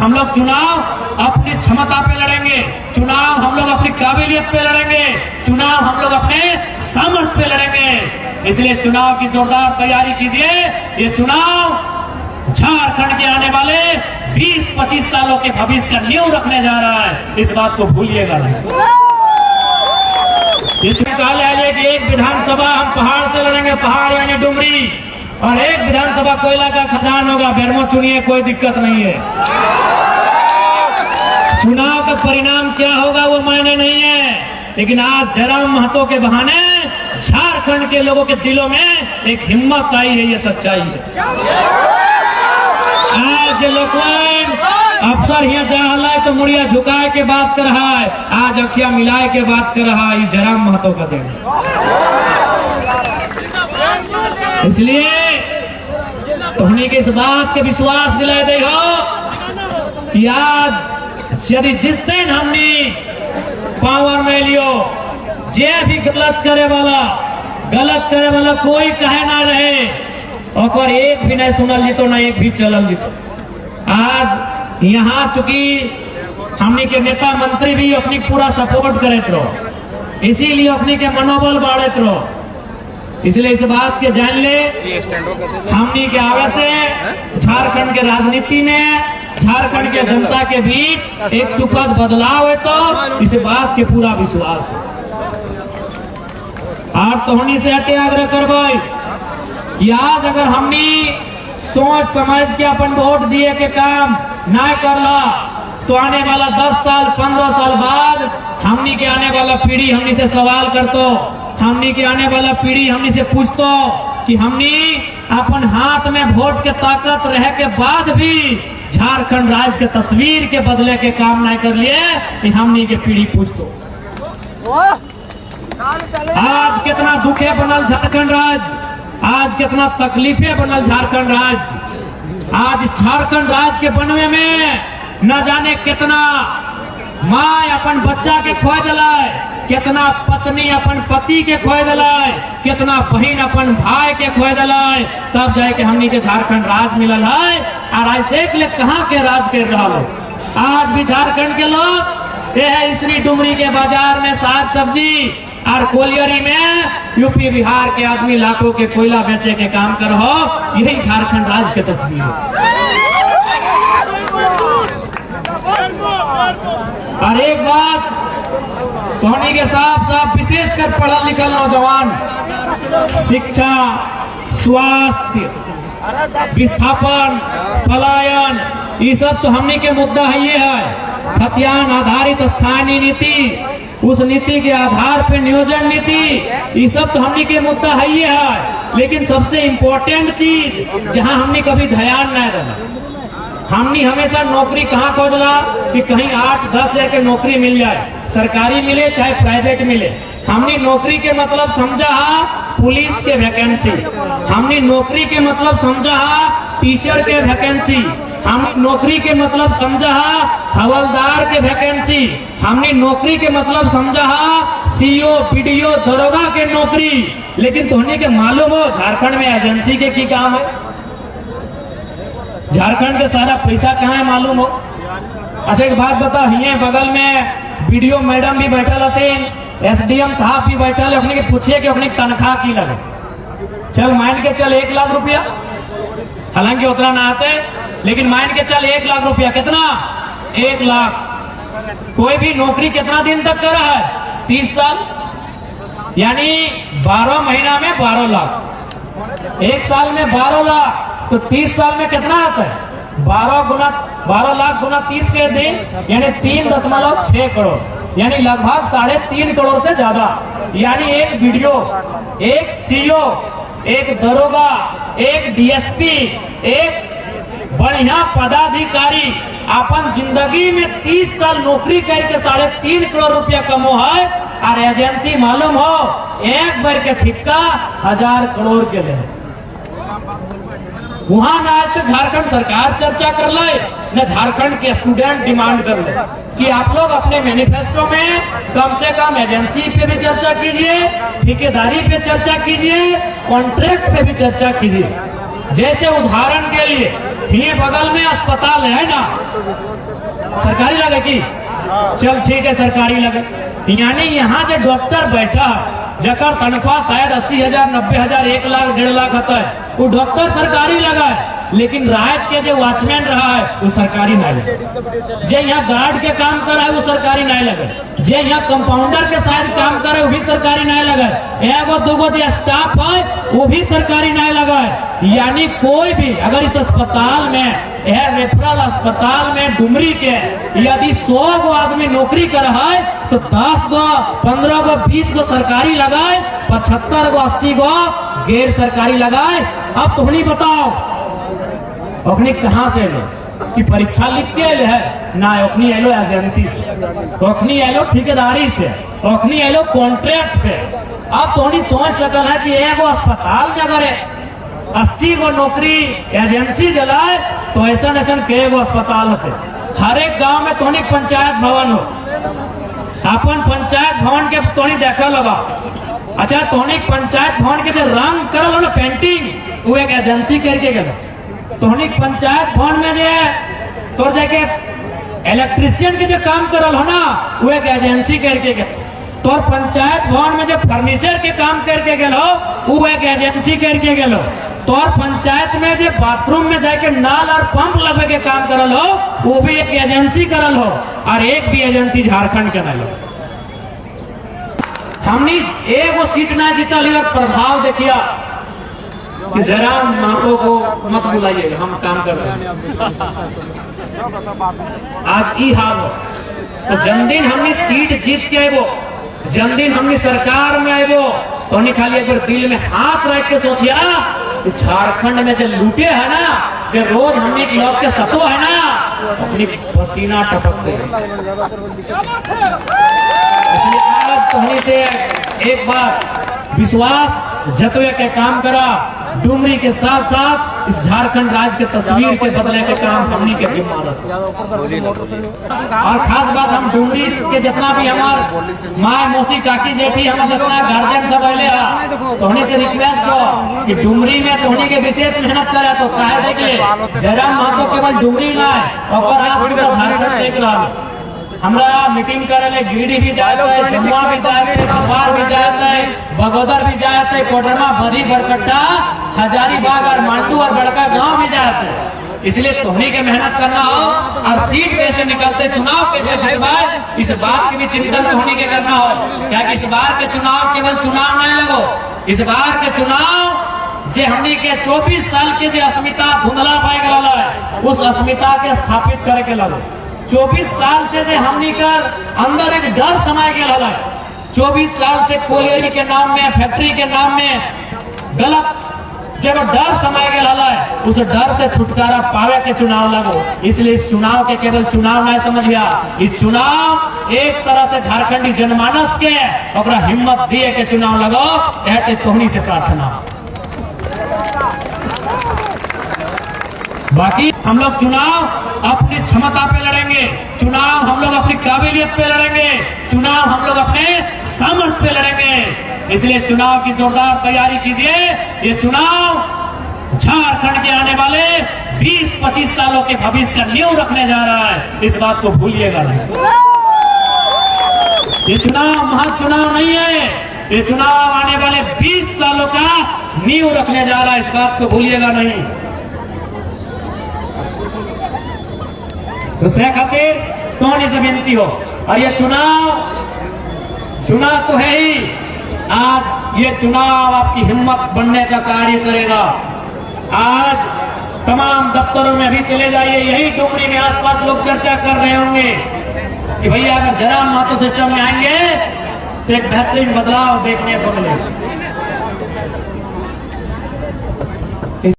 हम लोग चुनाव अपनी क्षमता पे लड़ेंगे, चुनाव हम लोग अपनी काबिलियत पे लड़ेंगे, चुनाव हम लोग अपने सामर्थ्य पे लड़ेंगे। इसलिए चुनाव की जोरदार तैयारी कीजिए। ये चुनाव झारखंड के आने वाले 20-25 सालों के भविष्य का नींव रखने जा रहा है, इस बात को भूलिएगा नहीं। ये चुनाव है कि एक विधानसभा हम पहाड़ से लड़ेंगे, पहाड़ यानी डुमरी, और एक विधानसभा कोयला का खदान होगा। बेरमो चुनिए, कोई दिक्कत नहीं है। चुनाव का परिणाम क्या होगा वो मायने नहीं है, लेकिन आज जयराम महतो के बहाने झारखंड के लोगों के दिलों में एक हिम्मत आई है, ये सच्चाई है। आज लोग अफसर यहाँ जा है तो मुड़िया झुकाए के बात कर रहा है, आज अखिया मिलाए के बात कर रहा है, जयराम महतो का दिन। इसलिए तुमने के इस बात के विश्वास दिलाए दे हो कि आज यदि जिस दिन हमने पावर में लियो, जे भी गलत करे वाला कोई कहे ना रहे, और एक भी नहीं सुनल जीतो ना एक भी चलल जीतो। आज यहाँ चूंकि हमने के नेता मंत्री भी अपनी पूरा सपोर्ट करते रहो, इसीलिए अपने के मनोबल बढ़ते रहो। इसलिए इस बात के जान ले, हमने के आवे से झारखंड के राजनीति में, झारखंड के जनता के बीच एक सुखद बदलाव है, तो इस बात के पूरा विश्वास है। आप तो होनी से हटे आग्रह करवाई कि आज अगर हमने सोच समझ के अपन वोट दिए के काम ना करला, तो आने वाला 10 साल 15 साल बाद हमनी के आने वाला पीढ़ी हमनी से सवाल करतो, हमनी के आने वाला पीढ़ी हमनी से पूछतो कि हमनी अपन हाथ में वोट के ताकत रहे के बाद भी झारखंड राज्य के तस्वीर के बदले के काम नहीं कर लिए, कि हमनी के पीढ़ी पूछतो। आज कितना दुखे बनल झारखंड राज्य, आज कितना तकलीफे बनल झारखंड राज्य। आज झारखंड राज्य के बनवे में न जाने कितना माँ अपन बच्चा के खोए दिलाय, कितना पत्नी अपन पति के खोए दिलाय, कितना बहन अपन भाई के खोए दिलाय, तब जाके हमनी के झारखंड राज मिलल है। और आज देख ले कहाँ के राज कर रहा हो। आज भी झारखंड के लोग ये है इसरी डुमरी के बाजार में साग सब्जी और कोलियरी में यूपी बिहार के आदमी लाखों के कोयला बेचे के काम कर हो, यही झारखंड राज्य की तस्वीर है। और एक बात धोनी के साथ विशेषकर पढ़ल लिखल नौजवान, शिक्षा, स्वास्थ्य, विस्थापन, पलायन, ये सब तो हमने के मुद्दा है। ये है खतियान आधारित स्थानीय नीति, उस नीति के आधार पे नियोजन नीति, ये सब तो हमने के मुद्दा है। ये है लेकिन सबसे इम्पोर्टेंट चीज जहां हमने कभी ध्यान नहीं देना, हमने हमेशा नौकरी कहाँ खोजना कि कहीं 8-10 हजार की नौकरी मिल जाए, सरकारी मिले चाहे प्राइवेट मिले। हमने नौकरी के मतलब समझा पुलिस के वैकेंसी, हमने नौकरी के मतलब समझा टीचर के वैकेंसी, हमने नौकरी के मतलब समझा हवलदार के वैकेंसी, हमने नौकरी के मतलब समझा सीओ पीडीओ दरोगा के नौकरी। लेकिन तुम्हें के मालूम हो झारखंड में एजेंसी के की काम है? झारखंड के सारा पैसा कहाँ है मालूम हो? अच्छा एक बात बता, हिये बगल में बीडीओ मैडम भी बैठल थे, एसडीएम साहब भी बैठल, अपने के पूछिए कि अपनी तनख्वाह की लगे। चल मान के चल 1 लाख रुपया, हालांकि उतना ना आते, लेकिन मान के चल 1 लाख रुपया। कितना? 1 लाख। कोई भी नौकरी कितना दिन तक कर रहा है? 30 साल, यानी 12 महीना में 12 लाख, 1 साल में 12 लाख, तो 30 साल में कितना आता है? 12 लाख गुना 30 के दिन, यानी 3.6 करोड़, यानी लगभग 3.5 करोड़ से ज्यादा। यानी एक वीडियो, एक सीओ, एक दरोगा, एक डीएसपी, एक बढ़िया पदाधिकारी अपन जिंदगी में 30 साल नौकरी करके 3.5 करोड़ रुपया कमो है। और एजेंसी मालूम हो एक बार के ठिक्का 1000 करोड़ के ले। वहां न आज तक झारखंड सरकार चर्चा कर ले, न झारखंड के स्टूडेंट डिमांड कर ले कि आप लोग अपने मैनिफेस्टो में कम से कम एजेंसी पे भी चर्चा कीजिए, ठेकेदारी पे चर्चा कीजिए, कॉन्ट्रैक्ट पे भी चर्चा कीजिए। जैसे उदाहरण के लिए ये बगल में अस्पताल है ना, सरकारी लगे की? चल ठीक है, सरकारी लगे। यानी यहाँ जो डॉक्टर बैठा जकर तनख्वाह शायद 80,000, 90,000, 1 लाख, 1.5 लाख होता है, वो डॉक्टर सरकारी लगा है। लेकिन रात के जो वॉचमैन रहा है वो सरकारी नहीं लगे। जे यहाँ गार्ड के काम कर रहा है वो सरकारी नहीं लगे। जे यहाँ कंपाउंडर के शायद काम कर रहे वो भी सरकारी नहीं लगे। एगो दूगो जो स्टाफ है वो भी सरकारी नहीं लगा है। यानी कोई भी अगर इस अस्पताल में, यह रेफरल अस्पताल में डुमरी के यदि 100 गो आदमी नौकरी कर रहा है तो 10 गो, 15 गो, 20 गो सरकारी लगाए, 75 गो, 80 गो गैर सरकारी लगाए। अब तुम्हें बताओ ओखनी कहाँ से लो कि परीक्षा लिख के है ना? ओखनी एलो एजेंसी से, ओखनी एलो ठेकेदारी से, ओखनी एलो कॉन्ट्रैक्ट पे। अब थोड़ी सोच सकल है कि एगो अस्पताल में अगर 80 गो नौकरी एजेंसी दिलाए तो ऐसा के गो अस्पताल होते। हर एक गांव में तोनी पंचायत भवन हो, अपन पंचायत भवन के तोनी देखा लगा। अच्छा, तोनी पंचायत भवन के जो रंग करल हो ना, पेंटिंग, वो एक एजेंसी करके गया। तोहनी पंचायत भवन में जो तो जाके इलेक्ट्रिशियन के जो काम करल हो ना, वो एक एजेंसी करके गए। तो पंचायत भवन में जो फर्नीचर के काम करके गेलो वो एक एजेंसी करके गेलो। तो पंचायत में जो बाथरूम में जाके नाल और पंप लगे के काम करल हो वो भी एक एजेंसी करल हो। और एक भी एजेंसी झारखंड के नहीं लो। हमने एगो सीट ना जीतल, प्रभाव देखिया कि जरा मापो को मत बुलाइए, हम काम कर रहे हैं। आज ई हाल हो तो जन्मदिन हमने सीट जीत के आबो, जन्मदिन हमने सरकार में आबो तो नहीं खाली एक बार दिल में हाथ रख के सोचिया कि झारखंड में जो लूटे है ना, जो रोज हमने लोग के सतो है ना, अपनी पसीना टपकते हैं। इसलिए आज तुम्हें से एक बार विश्वास जतवे के काम करा। डुमरी के साथ साथ इस झारखंड राज्य के तस्वीर के बदले के काम हमनी के जिम्मेदार। और खास बात, हम डुमरी के जितना भी हमार माँ, मौसी, काकी, जेठी, हम जितना गार्जियन सब अले तो उन्हीं से रिक्वेस्ट हो कि डुमरी में तोहनी के विशेष मेहनत करे। तो कहे देख ले जयराम महतो केवल डुमरी ना है और झारखंड देख रहा। हमरा मीटिंग करे ले गिरिडीह भी जाता है, जमुआ भी जाता है, कुमार भी जाता है, बगोदर भी जाता है, कोडरमा, भरी, बरकट्टा, हजारीबाग और मांडू और बड़का गांव भी जाते हैं। इसलिए तोहनी के मेहनत करना हो और सीट कैसे निकलते, चुनाव कैसे जितवाए, इस बात की भी चिंतन तोहनी के करना हो। क्या इस बार के चुनाव केवल चुनाव नहीं लगो, इस बार के चुनाव जे हमनी के 24 साल के जो अस्मिता धुंधला पाए गया है उस अस्मिता के स्थापित करे के लगो। 24 साल से जो हमनी कर अंदर एक डर समाये गया है। 24 साल से कोयले के नाम में, फैक्ट्री के नाम में गलत जब डर समाये गया है, उस डर से छुटकारा पावे के चुनाव लगो। इसलिए इस चुनाव के केवल चुनाव नहीं समझिया, इस चुनाव एक तरह से झारखंडी जनमानस के अपना हिम्मत दिए के चुनाव लगो। कहते तोहनी से प्रार्थना। बाकी हम लोग चुनाव अपनी क्षमता पे लड़ेंगे, चुनाव हम लोग अपनी काबिलियत पे लड़ेंगे, चुनाव हम लोग अपने सामर्थ्य पे लड़ेंगे। इसलिए चुनाव की जोरदार तैयारी कीजिए। ये चुनाव झारखंड के आने वाले 20-25 सालों के भविष्य का नींव रखने जा रहा है, इस बात को भूलिएगा नहीं। ये चुनाव महज चुनाव नहीं है, ये चुनाव आने वाले 20 सालों का नींव रखने जा रहा है, इस बात को भूलिएगा नहीं। तो से खातिर तोहनी से विनती हो। और ये चुनाव तो है ही, आज ये चुनाव आपकी हिम्मत बनने का कार्य करेगा। आज तमाम दफ्तरों में भी चले जाइए, यही डुमरी में आसपास लोग चर्चा कर रहे होंगे कि भैया अगर जयराम महतो सिस्टम में आएंगे तो एक बेहतरीन बदलाव देखने को मिलेगा।